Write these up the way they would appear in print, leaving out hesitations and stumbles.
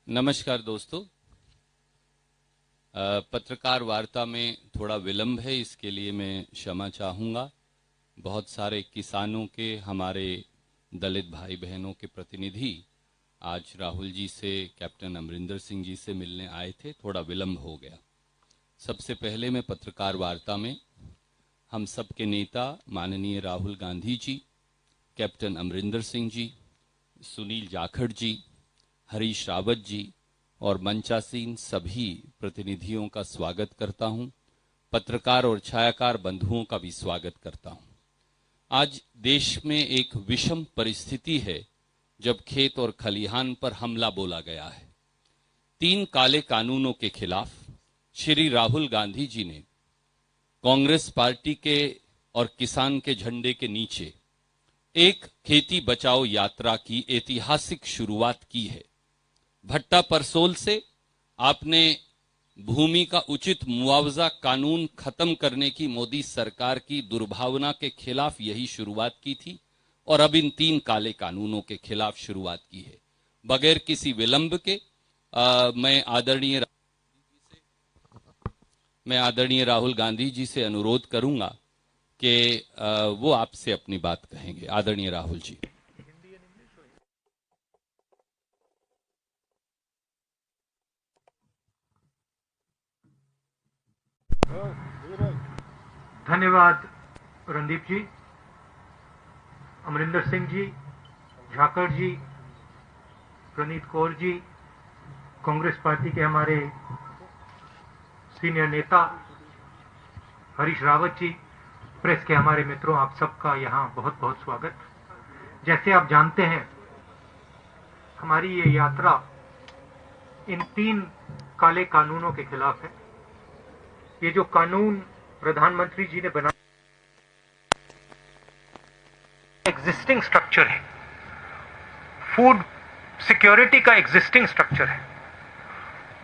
नमस्कार दोस्तों। पत्रकार वार्ता में थोड़ा विलंब है, इसके लिए मैं क्षमा चाहूँगा। बहुत सारे किसानों के, हमारे दलित भाई बहनों के प्रतिनिधि आज राहुल जी से, कैप्टन अमरिंदर सिंह जी से मिलने आए थे, थोड़ा विलंब हो गया। सबसे पहले मैं पत्रकार वार्ता में हम सब के नेता माननीय राहुल गांधी जी, कैप्टन अमरिंदर सिंह जी, सुनील जाखड़ जी, हरीश रावत जी और मंचासीन सभी प्रतिनिधियों का स्वागत करता हूं। पत्रकार और छायाकार बंधुओं का भी स्वागत करता हूं। आज देश में एक विषम परिस्थिति है जब खेत और खलिहान पर हमला बोला गया है। 3 काले कानूनों के खिलाफ श्री राहुल गांधी जी ने कांग्रेस पार्टी के और किसान के झंडे के नीचे एक खेती बचाओ यात्रा की ऐतिहासिक शुरुआत की है। भट्टा परसोल से आपने भूमि का उचित मुआवजा कानून खत्म करने की मोदी सरकार की दुर्भावना के खिलाफ यही शुरुआत की थी और अब इन 3 काले कानूनों के खिलाफ शुरुआत की है। बगैर किसी विलंब के मैं आदरणीय राहुल गांधी जी से अनुरोध करूंगा कि वो आपसे अपनी बात कहेंगे। आदरणीय राहुल जी। धन्यवाद रणदीप जी, अमरिंदर सिंह जी, झाकड़ जी, प्रनीत कौर जी, कांग्रेस पार्टी के हमारे सीनियर नेता हरीश रावत जी, प्रेस के हमारे मित्रों, आप सबका यहाँ बहुत बहुत स्वागत। जैसे आप जानते हैं, हमारी ये यात्रा इन 3 काले कानूनों के खिलाफ है। ये जो कानून प्रधानमंत्री जी ने बनाया, एग्जिस्टिंग स्ट्रक्चर है, फूड सिक्योरिटी का एग्जिस्टिंग स्ट्रक्चर है,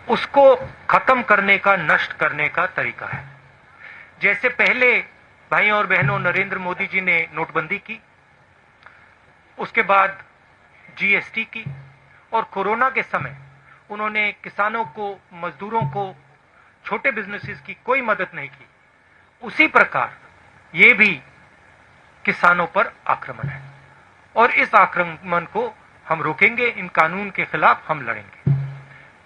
उसको खत्म करने का, नष्ट करने का तरीका है। जैसे पहले भाइयों और बहनों नरेंद्र मोदी जी ने नोटबंदी की, उसके बाद जीएसटी की, और कोरोना के समय उन्होंने किसानों को, मजदूरों को, छोटे बिजनेसेस की कोई मदद नहीं की, उसी प्रकार ये भी किसानों पर आक्रमण है और इस आक्रमण को हम रोकेंगे। इन कानून के खिलाफ हम लड़ेंगे।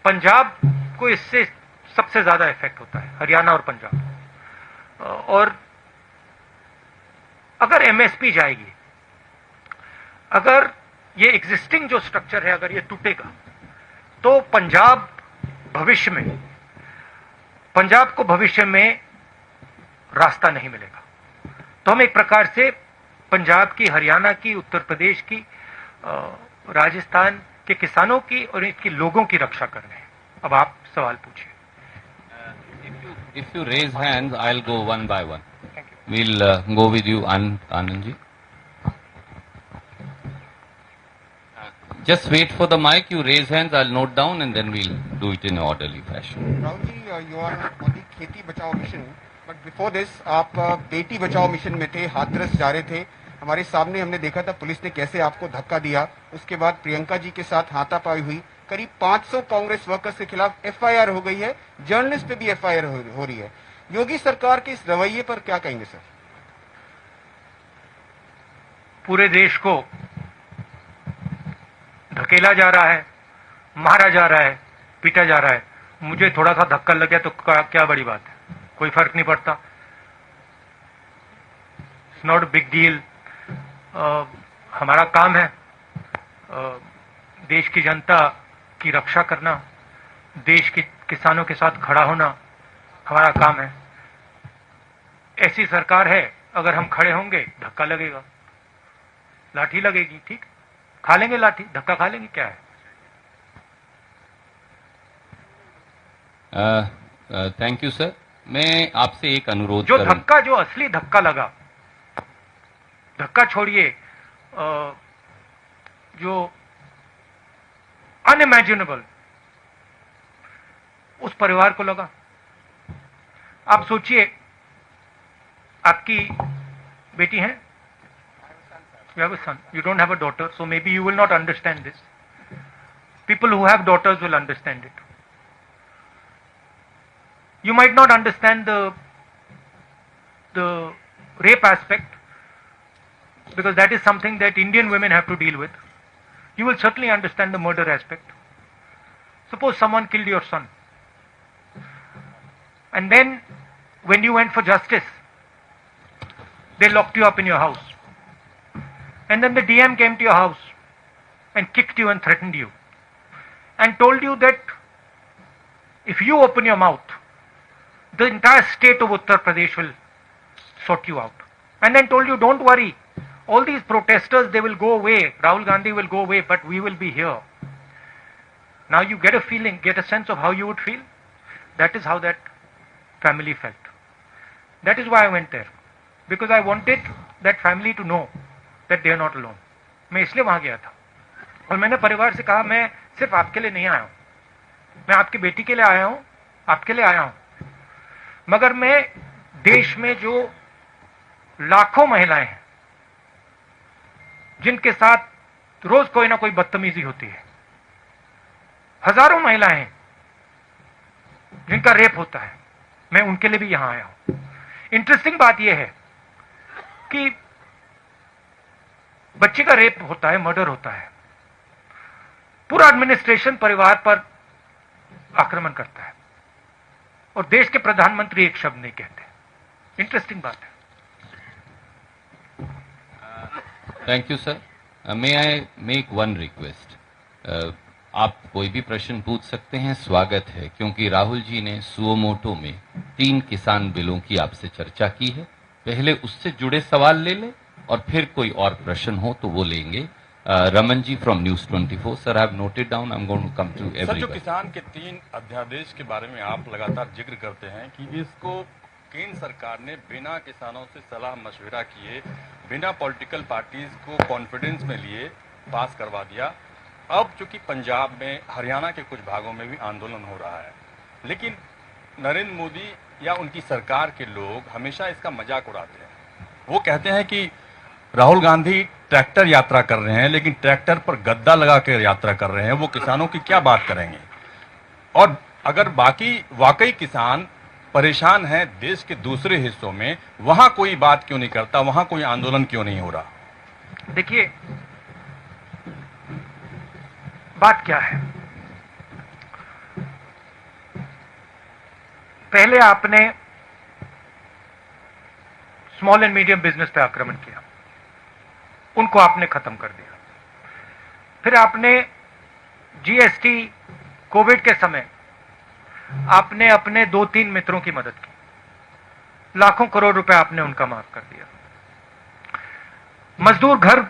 पंजाब को इससे सबसे ज्यादा इफेक्ट होता है, हरियाणा और पंजाब। और अगर एमएसपी जाएगी, अगर ये एग्जिस्टिंग जो स्ट्रक्चर है अगर ये टूटेगा, तो पंजाब को भविष्य में रास्ता नहीं मिलेगा। तो हम एक प्रकार से पंजाब की, हरियाणा की, उत्तर प्रदेश की, राजस्थान के किसानों की और इसके लोगों की रक्षा कर रहे हैं। अब आप सवाल पूछिए। If you raise hands, I'll go one by one. We'll go with you, Anand ji. Just wait for the mic. You raise hands, I'll note down, and then we'll do it in an orderly fashion. Rahul ji, you are on the खेती बचाओ mission, but before this आप Beti Bachao mission में थे, हाथरस जा रहे थे। हमारे सामने हमने देखा था पुलिस ने कैसे आपको धक्का दिया। उसके बाद प्रियंका जी के साथ हाथापाई हुई। करीब 500 कांग्रेस वर्कर्स के खिलाफ एफआईआर हो गई है, जर्नलिस्ट पे भी एफआईआर हो रही है। योगी सरकार के इस रवैये पर क्या कहेंगे सर? पूरे देश को धकेला जा रहा है, मारा जा रहा है, पीटा जा रहा है। मुझे थोड़ा सा धक्का लग गया तो क्या बड़ी बात है, कोई फर्क नहीं पड़ता। It's not big deal. हमारा काम है देश की जनता की रक्षा करना, देश के किसानों के साथ खड़ा होना हमारा काम है। ऐसी सरकार है, अगर हम खड़े होंगे धक्का लगेगा, लाठी लगेगी, ठीक, खा लेंगे लाठी, धक्का खा लेंगे, क्या है। Thank you sir. मैं आपसे एक अनुरोध जो करूं। धक्का, जो असली धक्का लगा, धक्का छोड़िए, जो अनइमेजिनेबल उस परिवार को लगा। आप सोचिए, आपकी बेटी है, you have a son, you don't have a daughter, so maybe you will not understand this. People who have daughters will understand it. You might not understand the rape aspect, because that is something that Indian women have to deal with. You will certainly understand the murder aspect. Suppose someone killed your son, and then when you went for justice, they locked you up in your house, and then the DM came to your house and kicked you and threatened you and told you that if you open your mouth, the entire state of Uttar Pradesh will sort you out, and then told you, don't worry, all these protesters, they will go away, Rahul Gandhi will go away, but we will be here. Now you get a feeling, get a sense of how you would feel. That is how that family felt. That is why I went there, because I wanted that family to know that they are not alone. मैं इसलिए वहां गया था, और मैंने परिवार से कहा, मैं सिर्फ आपके लिए नहीं आया हूं, मैं आपकी बेटी के लिए आया हूं, आपके लिए आया हूं, मगर मैं देश में जो लाखों महिलाएं हैं जिनके साथ रोज कोई ना कोई बदतमीजी होती है, हजारों महिलाएं हैं जिनका रेप होता है, मैं उनके लिए भी यहां आया हूं। इंटरेस्टिंग बात यह है कि बच्चे का रेप होता है, मर्डर होता है, पूरा एडमिनिस्ट्रेशन परिवार पर आक्रमण करता है, और देश के प्रधानमंत्री एक शब्द नहीं कहते। इंटरेस्टिंग बात है। Thank you sir. May I make one request, आप कोई भी प्रश्न पूछ सकते हैं, स्वागत है, क्योंकि राहुल जी ने सुओमोटो में 3 किसान बिलों की आपसे चर्चा की है। पहले उससे जुड़े सवाल ले लें और फिर कोई और प्रश्न हो तो वो लेंगे। Raman ji from news 24। Sir, I have noted down, I am going to come to everyone. Sir, जो किसान के 3 अध्यादेश के बारे में आप लगातार जिक्र करते हैं कि इसको केंद्र सरकार ने बिना किसानों से सलाह मशविरा किए, बिना पॉलिटिकल पार्टीज को कॉन्फिडेंस में लिए पास करवा दिया। अब चूंकि पंजाब में, हरियाणा के कुछ भागों में भी आंदोलन हो रहा है, लेकिन नरेंद्र मोदी या उनकी सरकार के लोग हमेशा इसका मजाक उड़ाते हैं। वो कहते हैं कि राहुल गांधी ट्रैक्टर यात्रा कर रहे हैं, लेकिन ट्रैक्टर पर गद्दा लगा कर यात्रा कर रहे हैं, वो किसानों की क्या बात करेंगे? और अगर वाकई किसान परेशान हैं देश के दूसरे हिस्सों में, वहां कोई बात क्यों नहीं करता, वहां कोई आंदोलन क्यों नहीं हो रहा? देखिए, बात क्या है, पहले आपने स्मॉल एंड मीडियम बिजनेस पे आक्रमण किया, उनको आपने खत्म कर दिया। फिर आपने जीएसटी, कोविड के समय आपने अपने 2-3 मित्रों की मदद की, लाखों करोड़ रुपए आपने उनका माफ कर दिया। मजदूर घर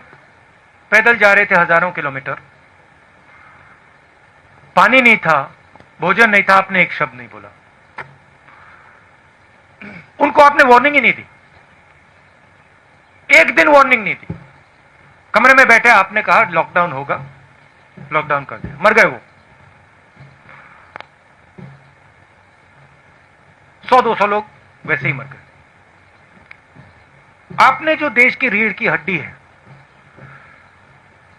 पैदल जा रहे थे हजारों किलोमीटर, पानी नहीं था, भोजन नहीं था, आपने एक शब्द नहीं बोला, उनको आपने वार्निंग ही नहीं दी, एक दिन वार्निंग नहीं दी। कमरे में बैठे आपने कहा लॉकडाउन होगा, लॉकडाउन कर दिया, मर गए वो। 100-200 लोग वैसे ही मर गए। आपने जो देश की रीढ़ की हड्डी है,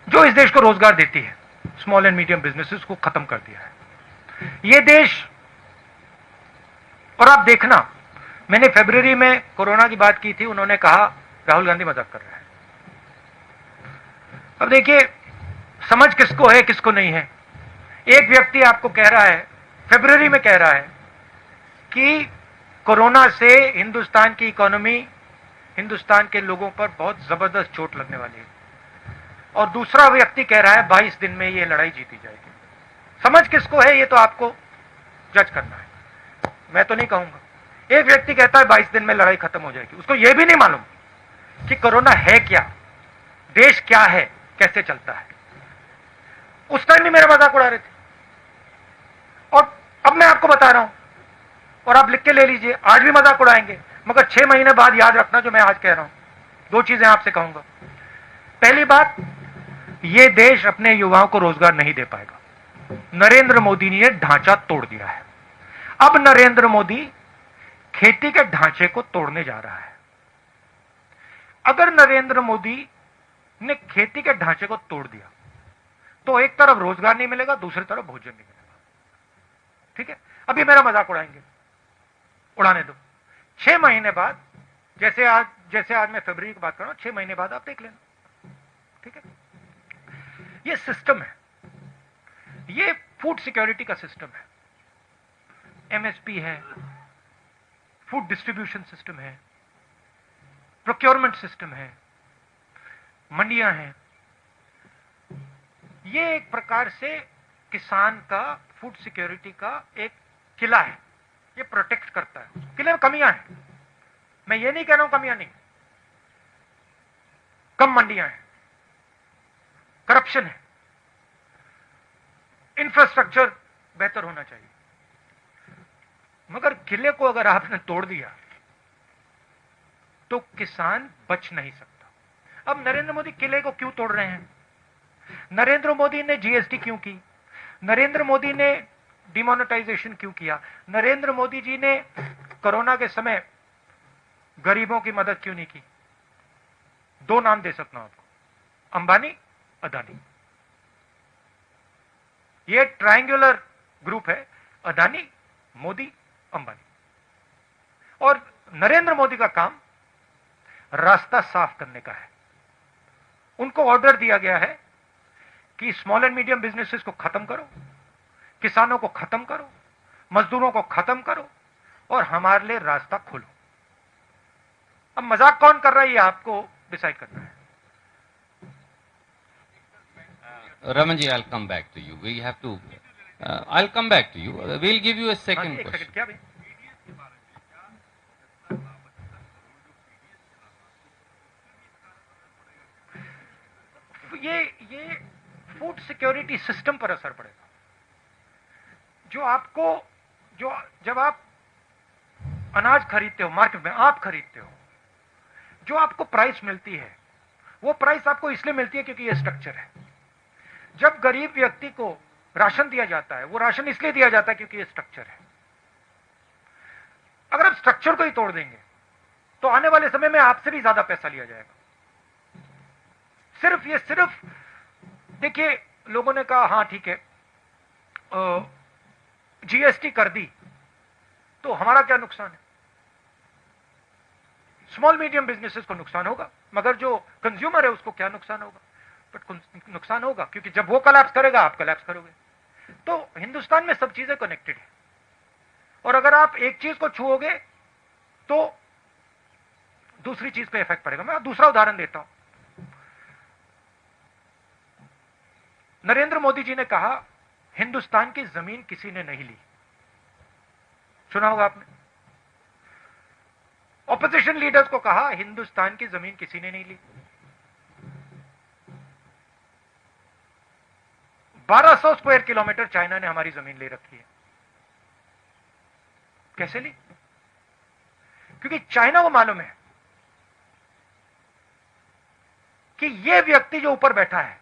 जो इस देश को रोजगार देती है, स्मॉल एंड मीडियम बिजनेसेस को खत्म कर दिया है। ये देश, और आप देखना, मैंने फरवरी में कोरोना की बात की थी, उन्होंने कहा राहुल गांधी मजाक कर रहा है। अब देखिए, समझ किसको है किसको नहीं है। एक व्यक्ति आपको कह रहा है, फरवरी में कह रहा है कि कोरोना से हिंदुस्तान की इकोनॉमी, हिंदुस्तान के लोगों पर बहुत जबरदस्त चोट लगने वाली है, और दूसरा व्यक्ति कह रहा है 22 दिन में ये लड़ाई जीती जाएगी। समझ किसको है ये तो आपको जज करना है, मैं तो नहीं कहूंगा। एक व्यक्ति कहता है 22 दिन में लड़ाई खत्म हो जाएगी, उसको यह भी नहीं मालूम कि कोरोना है क्या, देश क्या है, कैसे चलता है। उस टाइम भी मेरा मजाक उड़ा रहे थे, और अब मैं आपको बता रहा हूं, और आप लिख के ले लीजिए, आज भी मजाक उड़ाएंगे, मगर 6 महीने बाद याद रखना जो मैं आज कह रहा हूं। 2 चीजें आपसे कहूंगा। पहली बात, यह देश अपने युवाओं को रोजगार नहीं दे पाएगा। नरेंद्र मोदी ने ढांचा तोड़ दिया है। अब नरेंद्र मोदी खेती के ढांचे को तोड़ने जा रहा है। अगर नरेंद्र मोदी ने खेती के ढांचे को तोड़ दिया तो एक तरफ रोजगार नहीं मिलेगा, दूसरी तरफ भोजन नहीं मिलेगा। ठीक है, अभी मेरा मजाक उड़ाएंगे, उड़ाने दो। 6 महीने बाद, जैसे आज मैं फरवरी की बात कर रहा हूं, 6 महीने बाद आप देख लेना। ठीक है, ये सिस्टम है, ये फूड सिक्योरिटी का सिस्टम है। एमएसपी है, फूड डिस्ट्रीब्यूशन सिस्टम है, प्रोक्योरमेंट सिस्टम है, मंडियां हैं। ये एक प्रकार से किसान का फूड सिक्योरिटी का एक किला है, ये प्रोटेक्ट करता है। किले में कमियां हैं, मैं ये नहीं कह रहा हूं कमियां नहीं, कम मंडियां हैं, करप्शन है, इंफ्रास्ट्रक्चर बेहतर होना चाहिए, मगर किले को अगर आपने तोड़ दिया तो किसान बच नहीं सकता। अब नरेंद्र मोदी किले को क्यों तोड़ रहे हैं? नरेंद्र मोदी ने जीएसटी क्यों की? नरेंद्र मोदी ने डिमोनेटाइजेशन क्यों किया? नरेंद्र मोदी जी ने कोरोना के समय गरीबों की मदद क्यों नहीं की? 2 नाम दे सकता हूं आपको, अंबानी, अदानी। ये ट्रायंगुलर ग्रुप है, अदानी, मोदी, अंबानी। और नरेंद्र मोदी का काम रास्ता साफ करने का है। उनको ऑर्डर दिया गया है कि स्मॉल एंड मीडियम बिजनेसेस को खत्म करो, किसानों को खत्म करो, मजदूरों को खत्म करो और हमारे लिए रास्ता खोलो। अब मजाक कौन कर रहा है, ये आपको डिसाइड करना है। Raman ji, I'll come back to you. We have to. I'll come back to you. We'll give you a second एक question. सेकंड, क्या भाई? ये फूड सिक्योरिटी सिस्टम पर असर पड़ेगा। जब आप अनाज खरीदते हो मार्केट में, आप खरीदते हो, जो आपको प्राइस मिलती है, वो प्राइस आपको इसलिए मिलती है क्योंकि ये स्ट्रक्चर है। जब गरीब व्यक्ति को राशन दिया जाता है, वो राशन इसलिए दिया जाता है क्योंकि ये स्ट्रक्चर है। अगर आप स्ट्रक्चर को ही तोड़ देंगे तो आने वाले समय में आपसे भी ज्यादा पैसा लिया जाएगा। सिर्फ देखिए, लोगों ने कहा हां ठीक है, जीएसटी कर दी तो हमारा क्या नुकसान है? स्मॉल मीडियम बिजनेसेस को नुकसान होगा, मगर जो कंज्यूमर है उसको क्या नुकसान होगा? बट नुकसान होगा, क्योंकि जब वो कोलैप्स करेगा आप कोलैप्स करोगे। तो हिंदुस्तान में सब चीजें कनेक्टेड है, और अगर आप एक चीज को छुओगे तो दूसरी चीज पे इफेक्ट पड़ेगा। मैं दूसरा उदाहरण देता हूं। नरेंद्र मोदी जी ने कहा हिंदुस्तान की जमीन किसी ने नहीं ली, सुना होगा आपने। ऑपोजिशन लीडर्स को कहा हिंदुस्तान की जमीन किसी ने नहीं ली। 1200 स्क्वायर किलोमीटर चाइना ने हमारी जमीन ले रखी है। कैसे ली? क्योंकि चाइना को मालूम है कि यह व्यक्ति जो ऊपर बैठा है,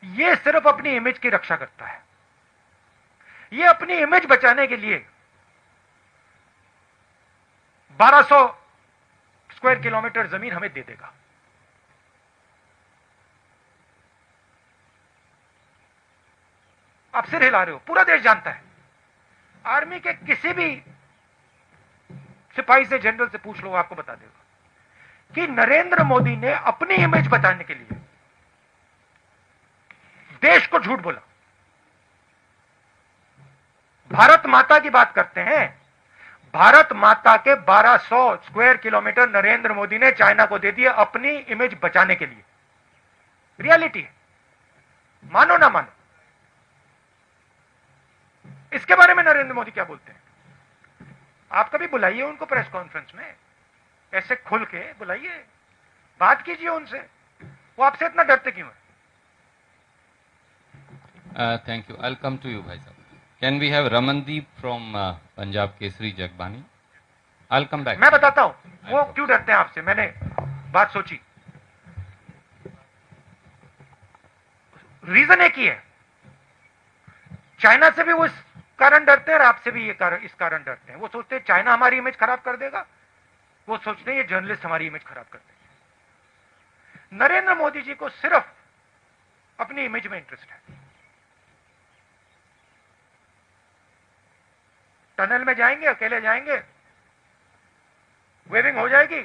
यह सिर्फ अपनी इमेज की रक्षा करता है। यह अपनी इमेज बचाने के लिए 1200 स्क्वायर किलोमीटर जमीन हमें दे देगा। आप सिर हिला रहे हो, पूरा देश जानता है। आर्मी के किसी भी सिपाही से, जनरल से पूछ लो, आपको बता देगा कि नरेंद्र मोदी ने अपनी इमेज बचाने के लिए देश को झूठ बोला। भारत माता की बात करते हैं, भारत माता के 1200 स्क्वायर किलोमीटर नरेंद्र मोदी ने चाइना को दे दिए अपनी इमेज बचाने के लिए। रियलिटी है, मानो ना मानो। इसके बारे में नरेंद्र मोदी क्या बोलते हैं? आप कभी बुलाइए उनको प्रेस कॉन्फ्रेंस में, ऐसे खुल के बुलाइए, बात कीजिए उनसे। वो आपसे इतना डरते क्यों है? Thank you. I'll come to you, Bhai Sahab. Can we have Ramandeep from Punjab Kesari Jagbani? I'll come back. मैं बताता हूं वो क्यों डरते हैं आपसे। मैंने बात सोची, रीजन एक ही है। चाइना से भी वो इस कारण डरते हैं और आपसे भी इस कारण डरते हैं। वो सोचते हैं चाइना हमारी इमेज खराब कर देगा, वो सोचते हैं ये जर्नलिस्ट हमारी इमेज खराब कर देंगे। नरेंद्र मोदी जी को सिर्फ अपनी इमेज में इंटरेस्ट है। टनल में जाएंगे, अकेले जाएंगे, वेविंग हो जाएगी,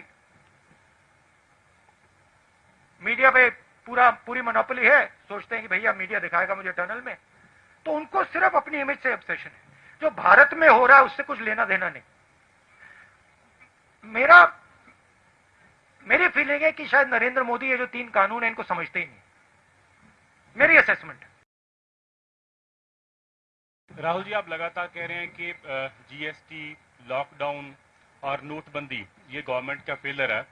मीडिया पे पूरी मोनोपोली है, सोचते हैं कि भैया मीडिया दिखाएगा मुझे टनल में। तो उनको सिर्फ अपनी इमेज से ऑब्सेशन है। जो भारत में हो रहा है उससे कुछ लेना देना नहीं। मेरी फीलिंग है कि शायद नरेंद्र मोदी ये जो 3 कानून है इनको समझते ही नहीं, मेरी असेसमेंट है। राहुल जी, आप लगातार कह रहे हैं कि जीएसटी, लॉकडाउन और नोटबंदी ये गवर्नमेंट का फेलियर है,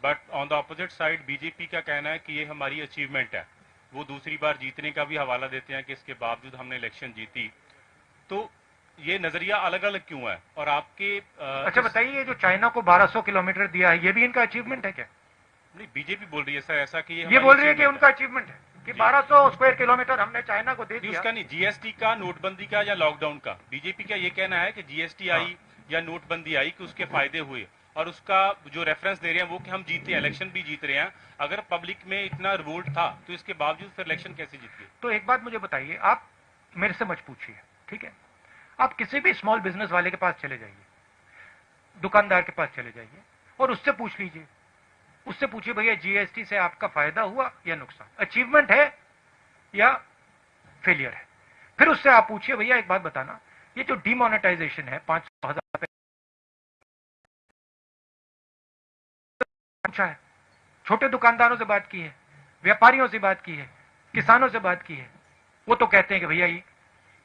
but on the opposite side BJP का कहना है कि ये हमारी अचीवमेंट है। वो दूसरी बार जीतने का भी हवाला देते हैं कि इसके बावजूद हमने इलेक्शन जीती। तो ये नजरिया अलग अलग क्यों है? और आपके अच्छा बताइए, जो चाइना को 1200 किलोमीटर दिया है, ये भी इनका अचीवमेंट है क्या? नहीं, बीजेपी बोल रही है सर ऐसा कि ये बोल रही है कि उनका अचीवमेंट है कि 1200 स्क्वायर किलोमीटर हमने चाइना को दे दिया। उसका नहीं, जीएसटी का, नोटबंदी का या लॉकडाउन का। बीजेपी का ये कहना है कि जीएसटी आई या नोटबंदी आई कि उसके फायदे हुए, और उसका जो रेफरेंस दे रहे हैं वो कि हम जीते, इलेक्शन भी जीत रहे हैं। अगर पब्लिक में इतना रिवोल्ट था तो इसके बावजूद फिर इलेक्शन कैसे जीत गए? तो एक बात मुझे बताइए, आप मेरे से मत पूछिए, ठीक है? आप किसी भी स्मॉल बिजनेस वाले के पास चले जाइए, दुकानदार के पास चले जाइए और उससे पूछ लीजिए, उससे पूछिए भैया जीएसटी से आपका फायदा हुआ या नुकसान, अचीवमेंट है या फेलियर है। फिर उससे आप पूछिए भैया एक बात बताना, ये जो डिमोनेटाइजेशन है 500,000 रुपए पूछा है, छोटे दुकानदारों से बात की है, व्यापारियों से बात की है, किसानों से बात की है, वो तो कहते हैं कि भैया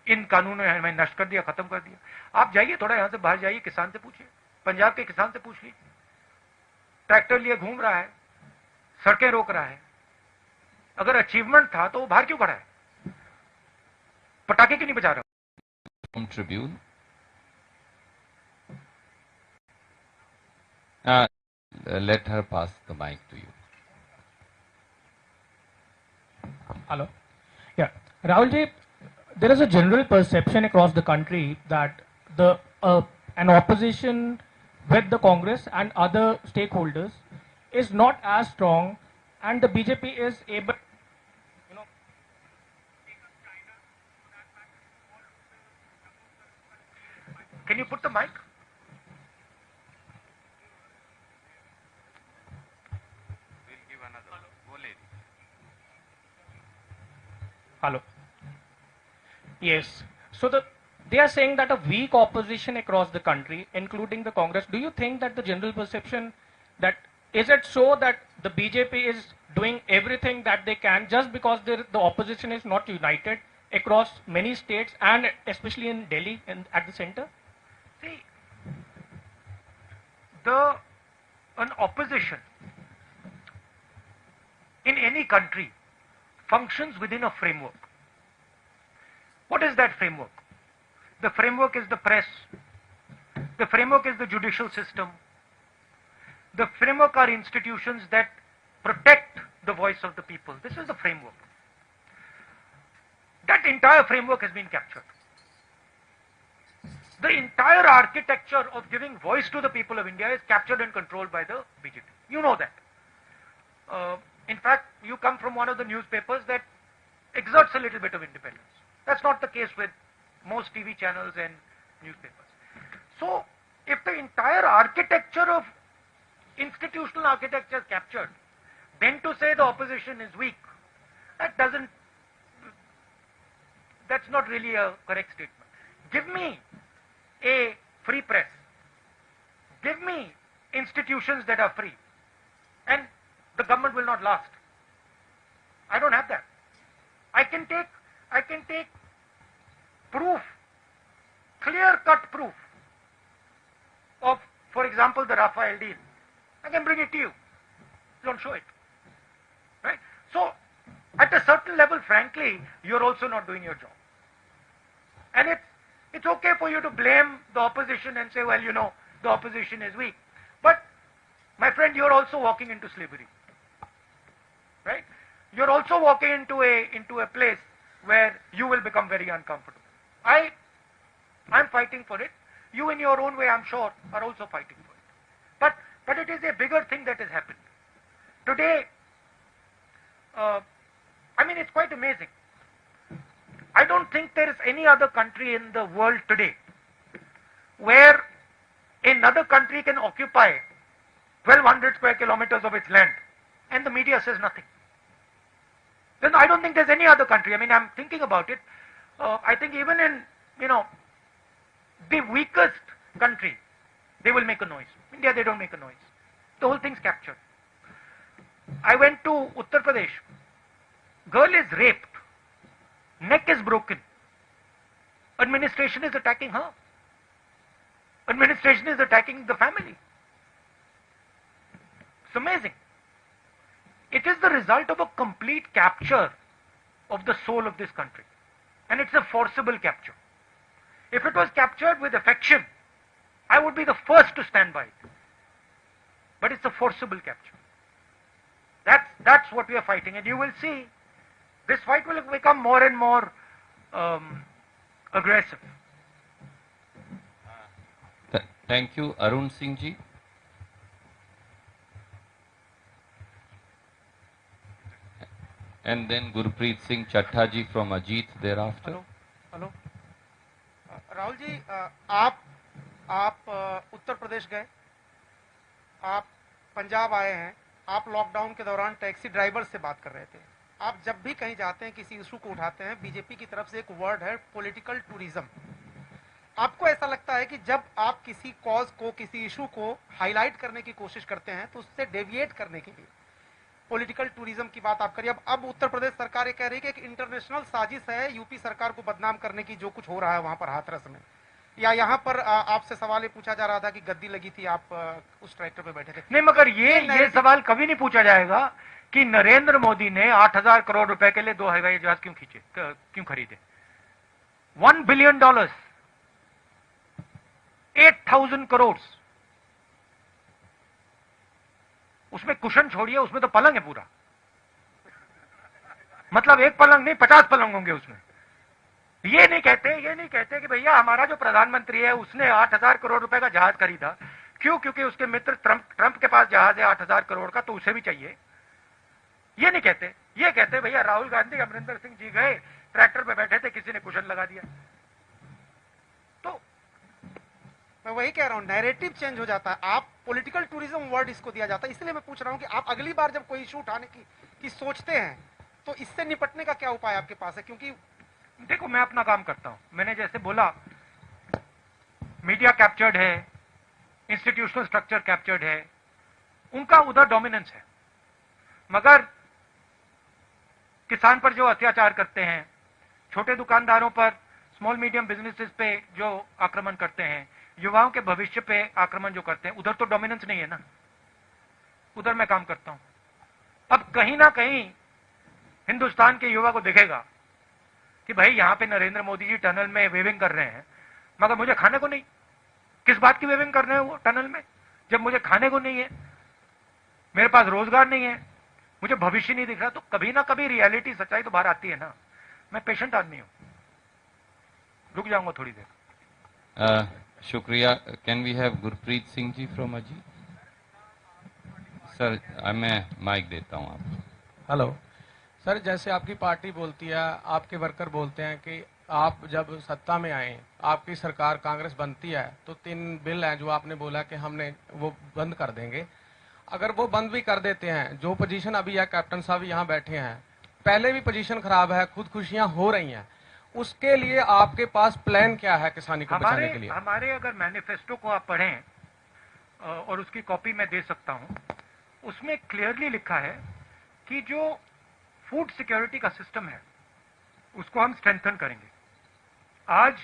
इन कानूनों ने हमें नष्ट कर दिया, खत्म कर दिया। आप जाइए, थोड़ा यहां से बाहर जाइए, किसान से पूछिए, पंजाब के किसान से पूछ लीजिए, ट्रैक्टर लिए घूम रहा है, सड़कें रोक रहा है। अगर अचीवमेंट था तो वो बाहर क्यों खड़ा है? पटाखे क्यों नहीं बजा रहा? Tribune. Let her pass the mic to you. Hello. Yeah. Rahul ji, there is a general perception across the country that an opposition with the Congress and other stakeholders is not as strong, and the BJP is able, Can you put the mic? Hello. Yes. So they are saying that a weak opposition across the country, including the Congress. Do you think that the general perception that is it so that the BJP is doing everything that they can just because the opposition is not united across many states and especially in Delhi and at the center? See, an opposition in any country functions within a framework. What is that framework? The framework is the press. The framework is the judicial system. The framework are institutions that protect the voice of the people. This is the framework. That entire framework has been captured. The entire architecture of giving voice to the people of India is captured and controlled by the BJP. You know that. In fact, you come from one of the newspapers that exerts a little bit of independence. That's not the case with most TV channels and newspapers. So, if the entire architecture of institutional architecture is captured, then to say the opposition is weak, that's not really a correct statement. Give me a free press. Give me institutions that are free, and the government will not last. I don't have that. I can take proof, clear-cut proof of, for example, the Rafael deal. I can bring it to you. Don't show it. Right? So, at a certain level, frankly, you're also not doing your job. And it's okay for you to blame the opposition and say, well, the opposition is weak. But, my friend, you're also walking into slavery. Right? You're also walking into a place where you will become very uncomfortable. I'm fighting for it. You in your own way, I'm sure, are also fighting for it. But it is a bigger thing that has happened. Today, amazing. I don't think there is any other country in the world today where another country can occupy 1200 square kilometers of its land and the media says nothing. Then I don't think there's any other country. I mean, I'm thinking about it. I think even in, the weakest country, they will make a noise. India, they don't make a noise. The whole thing's captured. I went to Uttar Pradesh. Girl is raped. Neck is broken. Administration is attacking her. Administration is attacking the family. It's amazing. It is the result of a complete capture of the soul of this country. And it's a forcible capture. If it was captured with affection, I would be the first to stand by it. But it's a forcible capture. That's what we are fighting. And you will see, this fight will become more and more aggressive. Thank you, Arun Singh ji. And then Gurpreet Singh Chattha ji from Ajit thereafter. Hello Rahul ji, आप उत्तर प्रदेश गए, आप पंजाब आए हैं, आप lockdown के दौरान taxi driver से बात कर रहे थे। आप जब भी कहीं जाते हैं, किसी इशू को उठाते हैं, बीजेपी की तरफ से एक वर्ड है पॉलिटिकल टूरिज्म। आपको ऐसा लगता है कि जब आप किसी कॉज को, किसी इशू को हाईलाइट करने की कोशिश करते हैं तो उससे डेविएट करने के लिए पॉलिटिकल टूरिज्म की बात आप करिए। अब उत्तर प्रदेश सरकार ये कह रही है कि एक इंटरनेशनल साजिश है यूपी सरकार को बदनाम करने की, जो कुछ हो रहा है वहां पर हाथरस में। या यहाँ पर आपसे सवाल ये पूछा जा रहा था कि गद्दी लगी थी, आप उस ट्रैक्टर पे बैठे थे। नहीं, मगर ये सवाल कभी नहीं पूछा जाएगा कि नरेंद्र मोदी ने 8,000 करोड़ रुपए के लिए 2 हवाई जहाज क्यों खरीदे। $1 बिलियन, 8,000 करोड़, उसमें कुशन छोड़िए, उसमें तो पलंग है पूरा। मतलब एक पलंग नहीं, 50 पलंग होंगे उसमें। ये नहीं कहते कि भैया हमारा जो प्रधानमंत्री है उसने 8,000 करोड़ रुपए का जहाज खरीदा। क्यों? क्योंकि उसके मित्र ट्रंप के पास जहाज है 8,000 करोड़ का, तो उसे भी चाहिए। ये नहीं कहते, ये कहते भैया राहुल गांधी, अमरिंदर सिंह जी गए, ट्रैक्टर पे बैठे थे, किसी ने कुशन लगा दिया। तो मैं वही कह रहा हूं, नैरेटिव चेंज हो जाता है। आप पॉलिटिकल टूरिज्म वर्ड इसको दिया जाता है। इसलिए मैं पूछ रहा हूं कि आप अगली बार जब कोई इशू उठाने की सोचते हैं तो इससे निपटने का क्या उपाय आपके पास है? क्योंकि देखो, मैं अपना काम करता हूं। मैंने जैसे बोला, मीडिया कैप्चर्ड है, इंस्टीट्यूशनल स्ट्रक्चर कैप्चर्ड है, उनका उधर डोमिनेंस है। मगर किसान पर जो अत्याचार करते हैं, छोटे दुकानदारों पर, स्मॉल मीडियम बिजनेसेस पे जो आक्रमण करते हैं, युवाओं के भविष्य पे आक्रमण जो करते हैं, उधर तो डोमिनेंस नहीं है ना। उधर मैं काम करता हूं। अब कहीं ना कहीं हिंदुस्तान के युवा को दिखेगा कि भाई यहां पे नरेंद्र मोदी जी टनल में वेविंग कर रहे हैं, मगर मुझे खाने को नहीं। किस बात की वेविंग कर रहे हैं वो टनल में, जब मुझे खाने को नहीं है, मेरे पास रोजगार नहीं है, मुझे भविष्य नहीं दिख रहा। तो कभी ना कभी रियलिटी, सच्चाई तो बाहर आती है ना। मैं पेशेंट आदमी हूं, रुक जाऊंगा थोड़ी देर। शुक्रिया। Can we have Gurpreet Singh ji from Ajit? Sir, मैं माइक देता हूं आपको। हेलो सर, जैसे आपकी पार्टी बोलती है, आपके वर्कर बोलते हैं कि आप जब सत्ता में आए, आपकी सरकार कांग्रेस बनती है तो 3 बिल हैं जो आपने बोला कि हमने वो बंद कर देंगे। अगर वो बंद भी कर देते हैं, जो पोजीशन अभी है, कैप्टन साहब यहाँ बैठे हैं, पहले भी पोजीशन खराब है, खुदकुशियां हो रही हैं, उसके लिए आपके पास प्लान क्या है किसानी को बचाने के लिए? हमारे अगर मैनिफेस्टो को आप पढ़ें, और उसकी कॉपी मैं दे सकता हूं, उसमें क्लियरली लिखा है कि जो फूड सिक्योरिटी का सिस्टम है उसको हम स्ट्रेंथन करेंगे। आज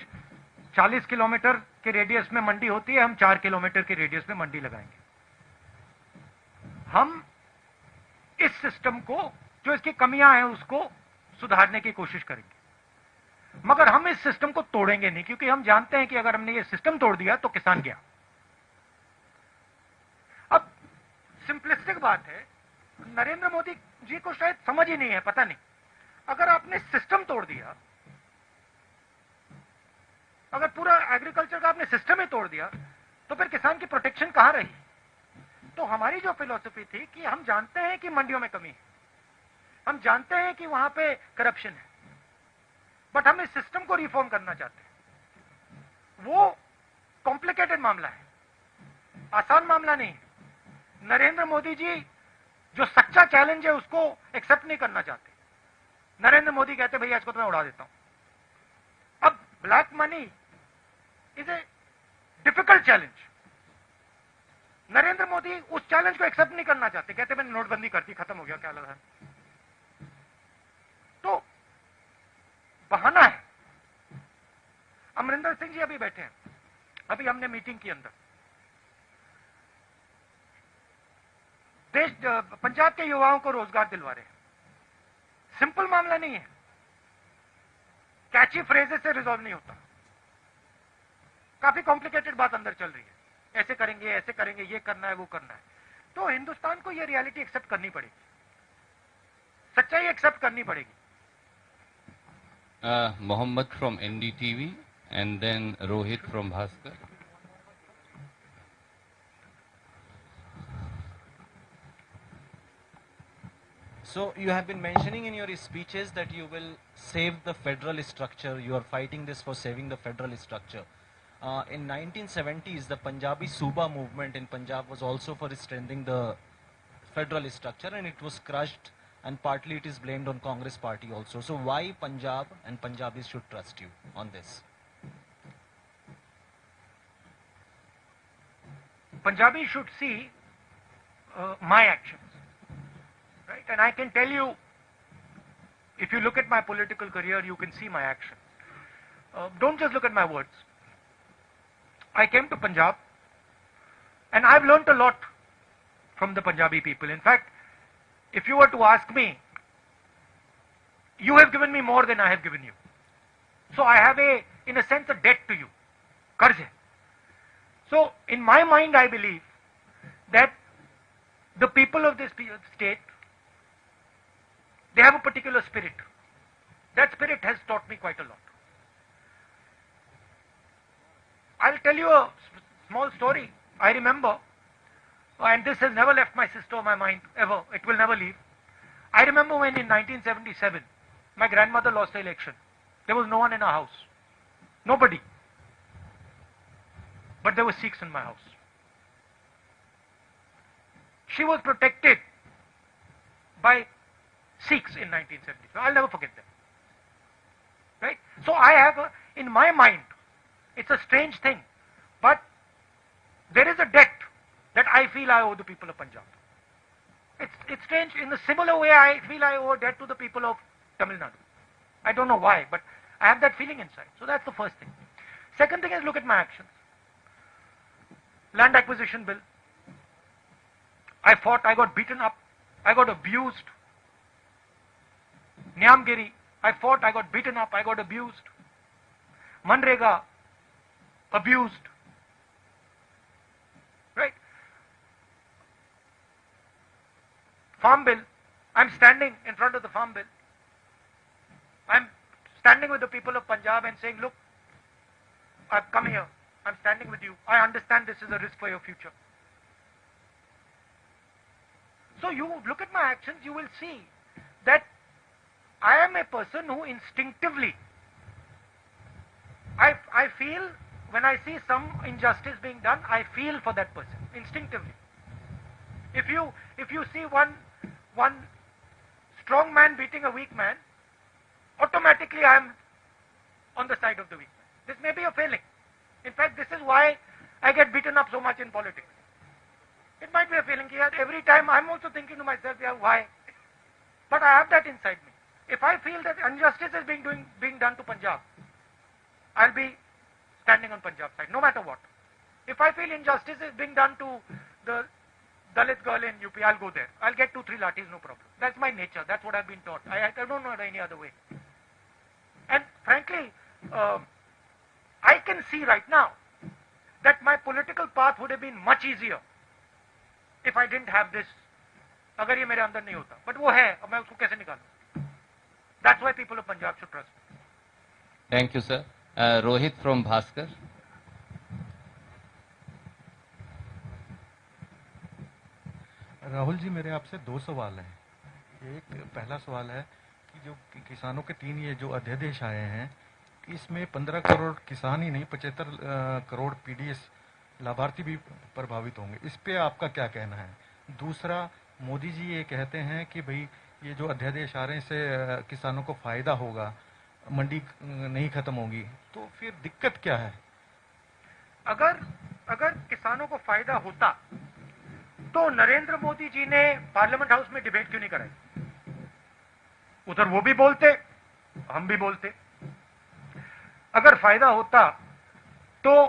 40 किलोमीटर के रेडियस में मंडी होती है, हम 4 किलोमीटर के रेडियस में मंडी लगाएंगे। हम इस सिस्टम को, जो इसकी कमियां हैं, उसको सुधारने की कोशिश करेंगे। मगर हम इस सिस्टम को तोड़ेंगे नहीं, क्योंकि हम जानते हैं कि अगर हमने ये सिस्टम तोड़ दिया तो किसान गया। अब सिंपलिस्टिक बात है, नरेंद्र मोदी जी को शायद समझ ही नहीं है, पता नहीं। अगर आपने सिस्टम तोड़ दिया, अगर पूरा एग्रीकल्चर का आपने सिस्टम ही तोड़ दिया, तो फिर किसान की प्रोटेक्शन कहां रही? तो हमारी जो फिलॉसफी थी कि हम जानते हैं कि मंडियों में कमी है, हम जानते हैं कि वहां पे करप्शन है, बट हम इस सिस्टम को रिफॉर्म करना चाहते हैं। वो कॉम्प्लिकेटेड मामला है, आसान मामला नहीं है। नरेंद्र मोदी जी जो सच्चा चैलेंज है उसको एक्सेप्ट नहीं करना चाहते। नरेंद्र मोदी कहते भैया इसको तो मैं उड़ा देता हूं। अब black money is a difficult challenge. Narendra Modi उस चैलेंज को एक्सेप्ट नहीं करना चाहते, कहते मैंने नोटबंदी कर दी, खत्म हो गया, क्या लगा। तो बहाना है। अमरिंदर सिंह जी अभी बैठे हैं, अभी हमने मीटिंग की अंदर, देश पंजाब के युवाओं को रोजगार दिलवा रहे हैं। सिंपल मामला नहीं है, कैची फ्रेजेस से रिजॉल्व नहीं होता, काफी कॉम्प्लिकेटेड बात अंदर चल रही है। ऐसे करेंगे, ये करना है, वो करना है। तो हिंदुस्तान को ये रियलिटी एक्सेप्ट करनी पड़ेगी, सच्चाई एक्सेप्ट करनी पड़ेगी। Mohammed from NDTV and then Rohit from Bhaskar. So you have been mentioning in your speeches that you will save the federal structure. You are fighting this for saving the federal structure. In 1970s, the Punjabi Suba movement in Punjab was also for strengthening the federal structure, and it was crushed, and partly it is blamed on Congress party also. So why Punjab and Punjabis should trust you on this? Punjabi should see my actions, right? And I can tell you, if you look at my political career, you can see my actions. Don't just look at my words. I came to Punjab, and I've learned a lot from the Punjabi people. In fact, if you were to ask me, you have given me more than I have given you. So I have in a sense, a debt to you. Karz hai. So in my mind, I believe that the people of this state, they have a particular spirit. That spirit has taught me quite a lot. I'll tell you a small story. I remember, and this has never left my sister or my mind, ever. It will never leave. I remember when in 1977, my grandmother lost the election. There was no one in our house. Nobody. But there were Sikhs in my house. She was protected by Sikhs in 1977. I'll never forget them. Right? So I have, in my mind, it's a strange thing, but there is a debt that I feel I owe the people of Punjab. It's strange. In a similar way, I feel I owe a debt to the people of Tamil Nadu. I don't know why, but I have that feeling inside. So that's the first thing. Second thing is, look at my actions. Land acquisition bill. I fought, I got beaten up, I got abused. Nyamgiri, I fought, I got beaten up, I got abused. Manrega, abused. Right? Farm bill, I'm standing in front of the farm bill. I'm standing with the people of Punjab and saying, look, I've come here, I'm standing with you. I understand this is a risk for your future. So you look at my actions, you will see that I am a person who instinctively, I feel, when I see some injustice being done, I feel for that person, instinctively. If you see one strong man beating a weak man, automatically I am on the side of the weak man. This may be a failing. In fact, this is why I get beaten up so much in politics. It might be a feeling here. Every time I'm also thinking to myself, yeah, why? But I have that inside me. If I feel that injustice is being done to Punjab, I'll be standing on Punjab's side, no matter what. If I feel injustice is being done to the Dalit girl in UP, I'll go there. I'll get 2-3 lathis, no problem. That's my nature. That's what I've been taught. I don't know any other way. And frankly, I can see right now that my political path would have been much easier if I didn't have this. अगर ये मेरे अंदर नहीं होता, but वो है, अब मैं उसको कैसे निकालूं? That's why people of Punjab should trust me. Thank you, sir. Rohit from Bhaskar. Rahul ji, मेरे आपसे 2 सवाल हैं। एक पहला सवाल है कि जो किसानों के 3 ये जो अध्यादेश आए हैं, इसमें 15 करोड़ किसान ही नहीं 75 करोड़ पीडीएस लाभार्थी भी प्रभावित होंगे। इस पे आपका क्या कहना है? दूसरा, मोदी जी ये कहते हैं कि भाई ये जो अध्यादेश आ रहे हैं इससे किसानों को फायदा होगा, मंडी नहीं खत्म होगी, तो फिर दिक्कत क्या है? अगर किसानों को फायदा होता तो नरेंद्र मोदी जी ने पार्लियामेंट हाउस में डिबेट क्यों नहीं कराई? उधर वो भी बोलते, हम भी बोलते। अगर फायदा होता तो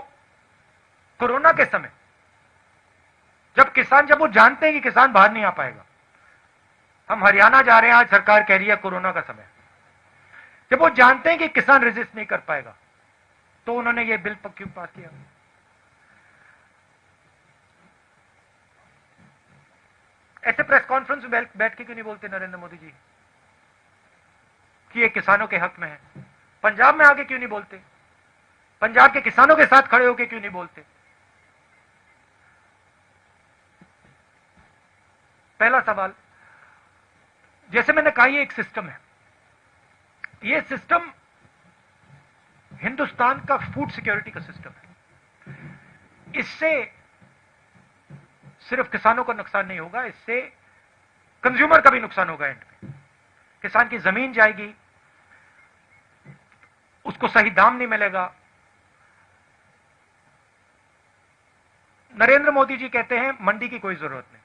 कोरोना के समय जब वो जानते हैं कि किसान बाहर नहीं आ पाएगा, हम हरियाणा जा रहे हैं, आज सरकार कह रही है कोरोना का समय, जब वो जानते हैं कि किसान रेजिस्ट नहीं कर पाएगा, तो उन्होंने ये बिल क्यों पास किया? ऐसे प्रेस कॉन्फ्रेंस में बैठ के क्यों नहीं बोलते नरेंद्र मोदी जी कि ये किसानों के हक में है? पंजाब में आके क्यों नहीं बोलते? पंजाब के किसानों के साथ खड़े होकर क्यों नहीं बोलते? पहला सवाल, जैसे मैंने कहा, ये एक सिस्टम है। ये सिस्टम हिंदुस्तान का फूड सिक्योरिटी का सिस्टम है। इससे सिर्फ किसानों को नुकसान नहीं होगा, इससे कंज्यूमर का भी नुकसान होगा। एंड में किसान की जमीन जाएगी, उसको सही दाम नहीं मिलेगा। नरेंद्र मोदी जी कहते हैं मंडी की कोई जरूरत नहीं।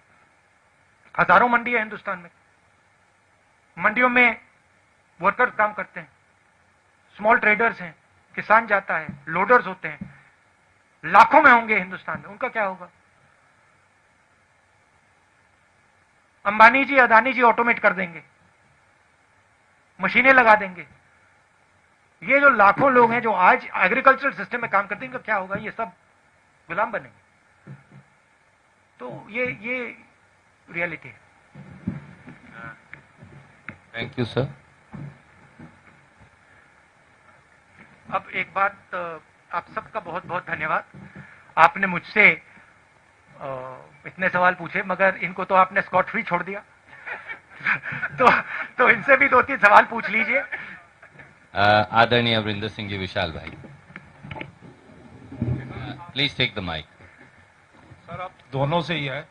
हजारों मंडी है हिंदुस्तान में, मंडियों में वर्कर्स काम करते हैं, स्मॉल ट्रेडर्स हैं, किसान जाता है, लोडर्स होते हैं, लाखों में होंगे हिंदुस्तान में, उनका क्या होगा? अंबानी जी, अदानी जी ऑटोमेट कर देंगे, मशीनें लगा देंगे। ये जो लाखों लोग हैं जो आज एग्रीकल्चरल सिस्टम में काम करते हैं, इनका क्या होगा? ये सब गुलाम बनेंगे। तो ये रियलिटी है। Thank you sir. अब एक बात, आप सबका बहुत बहुत धन्यवाद। आपने मुझसे इतने सवाल पूछे, मगर इनको तो आपने स्कॉट फ्री छोड़ दिया। तो इनसे भी 2-3 सवाल पूछ लीजिए। आदरणीय अमरिंदर सिंह जी, विशाल भाई, please take the mike. Sir, आप दोनों से ही है।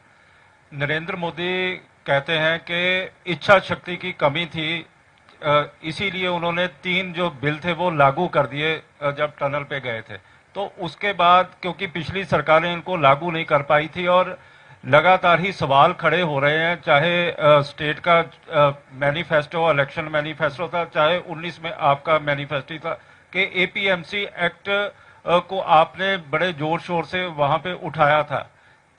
नरेंद्र मोदी कहते हैं कि इच्छा शक्ति की कमी थी, इसीलिए उन्होंने 3 जो बिल थे वो लागू कर दिए जब टनल पे गए थे। तो उसके बाद क्योंकि पिछली सरकारें इनको लागू नहीं कर पाई थी और लगातार ही सवाल खड़े हो रहे हैं, चाहे स्टेट का मैनिफेस्टो, इलेक्शन मैनिफेस्टो था, चाहे 19 में आपका मैनिफेस्टो था, कि एपीएमसी एक्ट को आपने बड़े जोर शोर से वहां पे उठाया था।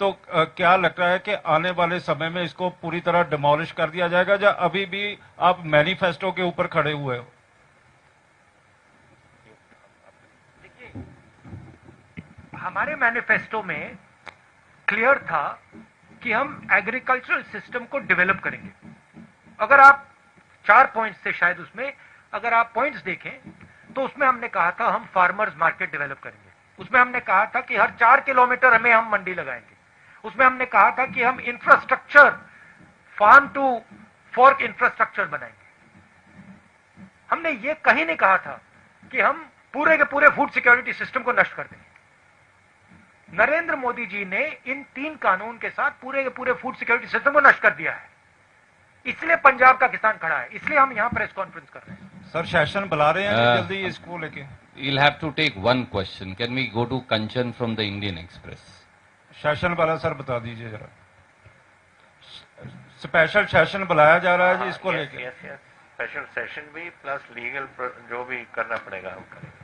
तो क्या लगता है कि आने वाले समय में इसको पूरी तरह डिमोलिश कर दिया जाएगा, या अभी भी आप मैनिफेस्टो के ऊपर खड़े हुए हो? देखिए, हमारे मैनिफेस्टो में क्लियर था कि हम एग्रीकल्चरल सिस्टम को डेवलप करेंगे। अगर आप 4 पॉइंट्स थे शायद उसमें, अगर आप पॉइंट्स देखें तो उसमें हमने कहा था हम फार्मर्स मार्केट डेवलप करेंगे। उसमें हमने कहा था कि हर 4 किलोमीटर हमें हम मंडी लगाएंगे। उसमें हमने कहा था कि हम infrastructure, farm to fork infrastructure बनाएंगे। हमने ये कहीं नहीं कहा था कि हम पूरे के पूरे फूड सिक्योरिटी सिस्टम को नष्ट कर देंगे। नरेंद्र मोदी जी ने इन 3 कानून के साथ पूरे के पूरे फूड सिक्योरिटी सिस्टम को नष्ट कर दिया है। इसलिए पंजाब का किसान खड़ा है, इसलिए हम यहां प्रेस कॉन्फ्रेंस कर रहे हैं। सर, सेशन बुला रहे हैं जल्दी इसको लेके। You'll have to take one question. Can we go to Kanchan from the Indian Express? Session वाला सर बता दीजिए जरा। स्पेशल सेशन बुलाया जा रहा है जी, इसको लेके। स्पेशल सेशन भी प्लस लीगल जो भी करना पड़ेगा हम करेंगे।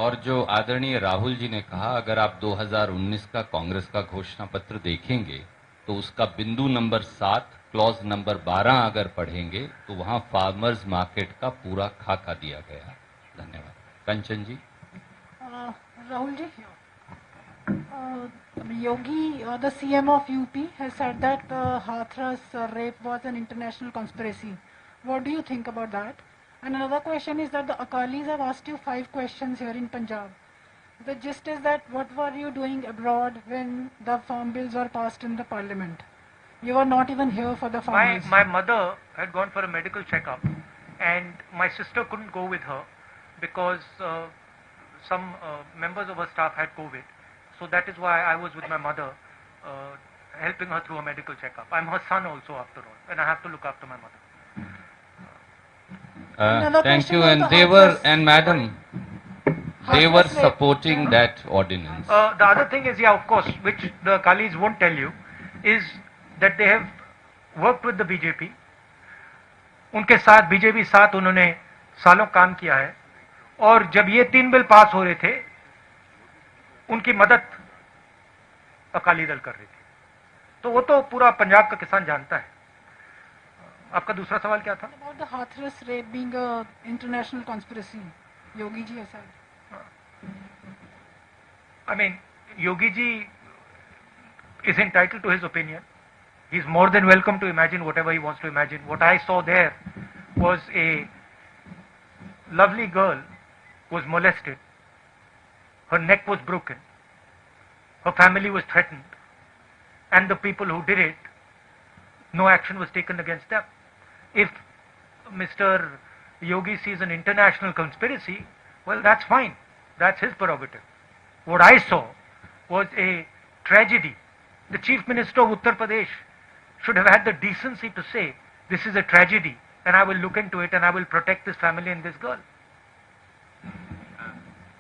और जो आदरणीय राहुल जी ने कहा, अगर आप 2019 का कांग्रेस का घोषणा पत्र देखेंगे तो उसका बिंदु नंबर 7 क्लॉज नंबर 12 अगर पढ़ेंगे तो वहां फार्मर्स मार्केट का पूरा खाका दिया गया। धन्यवाद। कंचन जी। Rahul ji, Yogi, the CM of UP, has said that Hathras rape was an international conspiracy. What do you think about that? And another question is that the Akalis have asked you 5 questions here in Punjab. The gist is that what were you doing abroad when the farm bills were passed in the parliament? You were not even here for the farmers. My mother had gone for a medical checkup, and my sister couldn't go with her because some members of her staff had COVID. So that is why I was with my mother, helping her through a medical checkup. I'm her son also, after all, and I have to look after my mother. Thank you. And they were, and madam, they were supporting that ordinance. The other thing is, yeah, of course, which the Akalis won't tell you, is that they have worked with the BJP. उनके साथ BJP साथ उन्होंने सालों काम किया है, और जब ये 3 बिल पास हो रहे थे, उनकी मदद अकाली दल कर रही थी. तो वो तो पूरा पंजाब का किसान जानता है. आपका दूसरा सवाल क्या था? About the Hathras rape being a international conspiracy, Yogi ji has said. I mean, Yogi ji is entitled to his opinion. He's more than welcome to imagine whatever he wants to imagine. What I saw there was a lovely girl who was molested. Her neck was broken. Her family was threatened. And the people who did it, no action was taken against them. If Mr. Yogi sees an international conspiracy, well, that's fine. That's his prerogative. What I saw was a tragedy. The Chief Minister of Uttar Pradesh should have had the decency to say, this is a tragedy, and I will look into it, and I will protect this family and this girl.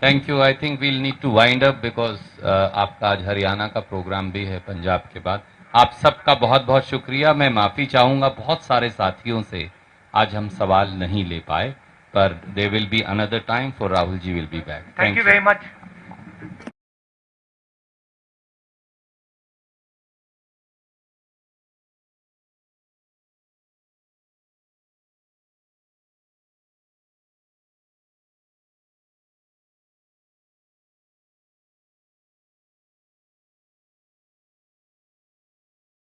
Thank you. I think we'll need to wind up because आपका आज हरियाणा का programme भी है पंजाब के बाद. आप सबका बहुत बहुत शुक्रिया. मैं माफ़ी चाहूँगा बहुत सारे साथियों से आज हम सवाल नहीं ले पाए, पर there will be another time for Rahul ji will be back. Thank you very much.